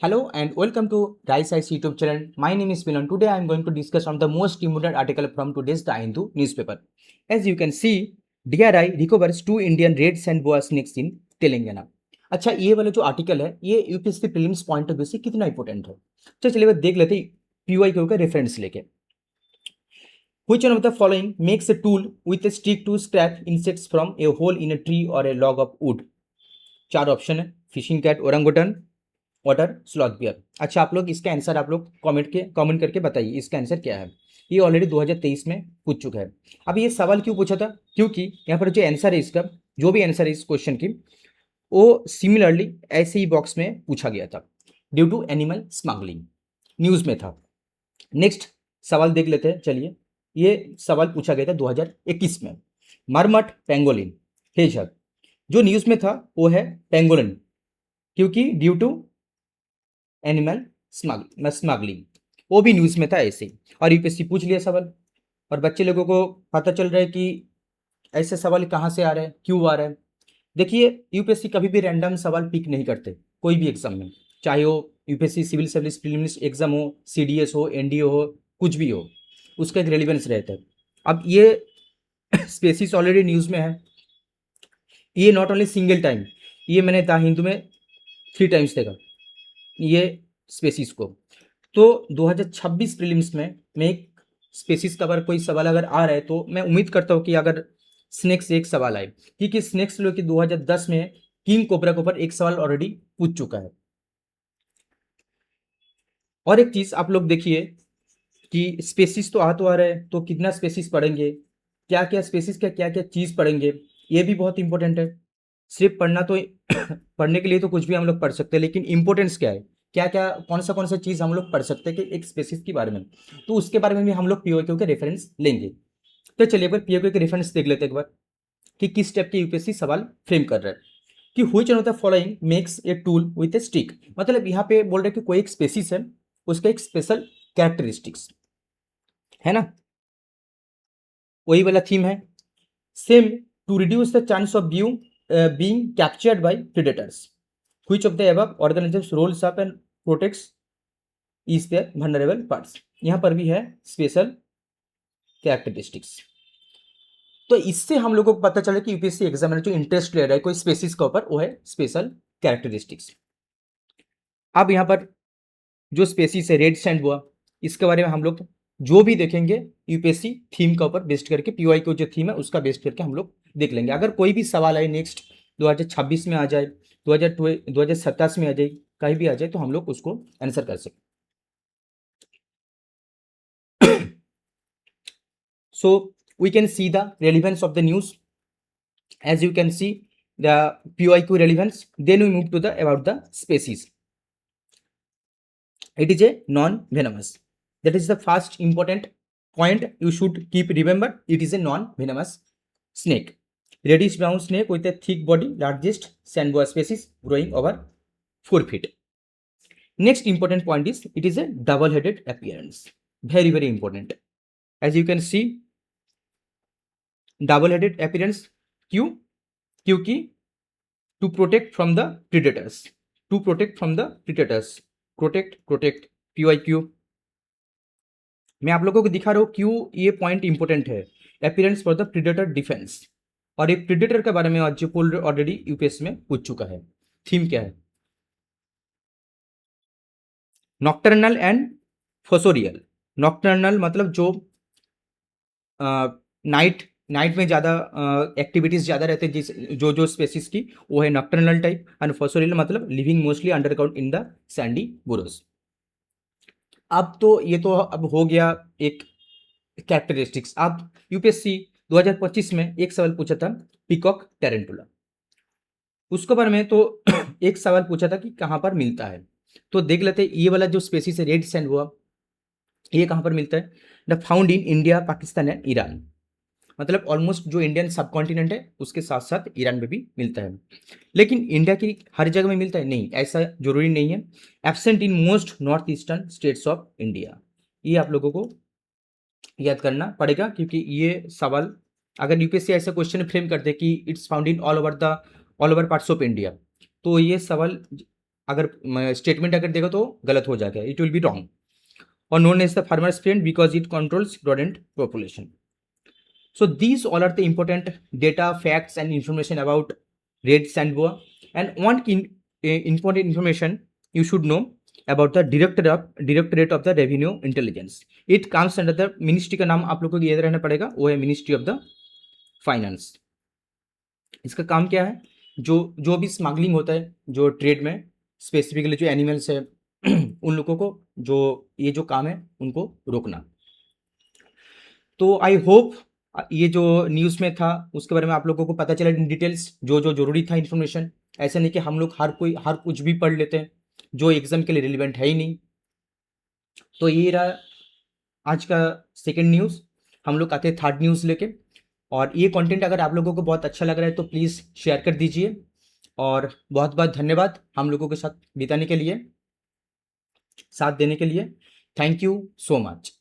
Hello and welcome to Rise Eyes YouTube channel. My name is Milan. Today I am going to discuss on the most important article from today's The Hindu newspaper. As you can see, DRI recovers 2 Indian red sand boa snakes in Telangana. अच्छा, ये वाला जो article है ये UPSC prelims point of view से कितना important है, तो चलिए देख लेते हैं पीवाईक्यू का रेफरेंस लेके। Which one of the following makes a tool with a stick to scratch insects from a hole in a tree or a log of wood? चार ऑप्शन है, fishing cat, orangutan, water sloth bear. अच्छा, आप लोग इसका answer आप लोग comment करके बताइए इसका आंसर क्या है। ये ऑलरेडी 2023 में पूछ चुका है। अब ये सवाल क्यों पूछा था, क्योंकि यहाँ पर जो आंसर है इसका, जो भी आंसर है इस क्वेश्चन की, वो सिमिलरली ऐसे ही बॉक्स में पूछा गया था due to animal smuggling, news में था। नेक्स्ट सवाल देख लेते हैं। चलिए, ये सवाल पूछा गया था 2021 में। मरमट, पेंगोलिन, हेजहग, जो न्यूज में था वो है पेंगोलिन, क्योंकि ड्यू टू एनिमल स्मगलिंग, वो भी न्यूज में था ऐसे ही। और यूपीएससी पूछ लिया सवाल, और बच्चे लोगों को पता चल रहा है कि ऐसे सवाल कहाँ से आ रहे हैं, क्यों आ रहे हैं। देखिए, यूपीएससी कभी भी रैंडम सवाल पिक नहीं करते कोई भी एग्जाम में, चाहे वो UPSC civil service prelims exam हो, सीडीएस हो, एनडीए हो, कुछ भी हो, उसका एक रेलिवेंस रहता है। अब ये स्पेसिस ऑलरेडी न्यूज में है। ये नॉट ओनली सिंगल टाइम, ये मैंने द हिंदू में 3 टाइम्स देखा ये स्पेसिस को। तो 2026 प्रीलिम्स में मैं एक स्पेसिस का अगर कोई सवाल अगर आ रहा है तो मैं उम्मीद करता हूँ कि अगर स्नेक से एक सवाल आए, क्योंकि स्नेक्स लोग की 2010 में किंग कोबरा के ऊपर एक सवाल ऑलरेडी पूछ चुका है। और एक चीज आप लोग देखिए कि स्पेसिस तो आ रहा है, तो कितना स्पेसिस पढ़ेंगे, क्या क्या स्पेसिस का क्या क्या चीज पढ़ेंगे, ये भी बहुत इंपॉर्टेंट है। सिर्फ पढ़ना तो पढ़ने के लिए तो कुछ भी हम लोग पढ़ सकते हैं, लेकिन इंपॉर्टेंस क्या है, क्या क्या कौन सा चीज़ हम लोग पढ़ सकते हैं कि एक स्पेसिस के बारे में, तो उसके बारे में भी हम लोग पीओक्यू के रेफरेंस लेंगे। तो चलिए एक बार पीओक्यू के रेफरेंस देख लेते हैं एक बार कि किस टाइप के यूपीएससी सवाल फ्रेम कर रहा है। कि which one of the following makes a tool with A stick, मतलब यहाँ पे बोल रहे कि कोई एक स्पेसिस है, उसका एक स्पेशल कैरेक्टरिस्टिक्स है ना, वही वाला थीम है। Same to reduce the chance of being captured by predators. Which of the above organisms rolls up and protects is their vulnerable parts? यहाँ पर भी है स्पेशल कैरेक्टरिस्टिक्स। तो इससे हम लोगों को पता चला कि यूपीएससी एग्जामिनर जो इंटरेस्ट ले रहा है कोई स्पेसिस के ऊपर, वो है स्पेशल कैरेक्टरिस्टिक्स। अब यहाँ पर जो स्पेसिस है रेड सैंड बोआ, इसके बारे में हम लोग जो भी देखेंगे यूपीएससी थीम का ऊपर बेस्ड करके, पीवाई को जो थीम है उसका बेस्ड करके हम लोग देख लेंगे। अगर कोई भी सवाल आए नेक्स्ट 2026 में आ जाए, 2027 में आ जाए, कहीं भी आ जाए, तो हम लोग उसको आंसर कर सकते। So we can see the relevance of the news. As you can see the PYQ relevance, then we move to the about the species. It is a non-venomous. That is the first important point you should keep remember. It is a non-venomous snake. Reddish brown snake with a thick body, largest sand boa species, growing over 4 feet. Next important point is it is a double-headed appearance. Very very important. As you can see, double-headed appearance. क्यों? क्योंकि to protect from the predators. To protect from the predators. Protect. PYQ. मैं आप लोगों को दिखा रहा हूँ क्यों ये पॉइंट इंपॉर्टेंट है। Appearance for the predator defence, और एक प्रीडेटर के बारे में आज ऑलरेडी यूपीएससी में पूछ चुका है। थीम क्या है? Nocturnal and fossorial. नॉक्टर्नल मतलब जो नाइट में ज़्यादा एक्टिविटीज़ ज़्यादा रहते हैं, जिस जो स्पेसिस की, वो है नॉक्टर्नल टाइप। एंड फोसोरियल मतलब living mostly underground in the sandy burrows. अब तो ये तो अब हो गया एक कैरेक्टरिस्टिक्स। अब यूपीएससी 2025 में एक सवाल पूछा था पीकॉक टेरेंटुला, उसके बारे में तो एक सवाल पूछा था कि कहाँ पर मिलता है। तो देख लेते ये वाला जो स्पेसिस है रेड सैंड हुआ, ये कहाँ पर मिलता है? The found in India, Pakistan and Iran. मतलब ऑलमोस्ट जो इंडियन सब कॉन्टिनेंट है उसके साथ साथ ईरान में भी मिलता है। लेकिन इंडिया की हर जगह में मिलता है नहीं, ऐसा जरूरी नहीं है। Absent in most north eastern states of India, ये आप लोगों को याद करना पड़ेगा, क्योंकि ये सवाल अगर यूपीएससी ऐसा क्वेश्चन फ्रेम करते कि it's found in all over parts of India, तो ये सवाल अगर स्टेटमेंट अगर देखो तो गलत हो जाएगा, इट विल बी रॉन्ग। और known as the farmers friend because it controls rodent population. So these all are the important data, facts and information about red sand boa. And one important information you should know about the directorate of the revenue intelligence. It comes under the ministry का नाम आप लोगों को याद रहना पड़ेगा, वो है मिनिस्ट्री ऑफ द फाइनेंस। इसका काम क्या है, जो भी स्मगलिंग होता है जो ट्रेड में, स्पेसिफिकली जो एनिमल्स है उन लोगों को जो ये जो काम है उनको रोकना। तो आई होप ये जो न्यूज़ में था उसके बारे में आप लोगों को पता चला इन डिटेल्स, जो जो जरूरी था इन्फॉर्मेशन। ऐसा नहीं कि हम लोग हर कुछ भी पढ़ लेते हैं जो एग्जाम के लिए रिलेवेंट है ही नहीं। तो ये रहा आज का सेकंड न्यूज़। हम लोग आते हैं थर्ड न्यूज़ लेके। और ये कंटेंट अगर आप लोगों को बहुत अच्छा लग रहा है तो प्लीज़ शेयर कर दीजिए। और बहुत बहुत धन्यवाद हम लोगों के साथ बिताने के लिए, साथ देने के लिए। Thank you so much.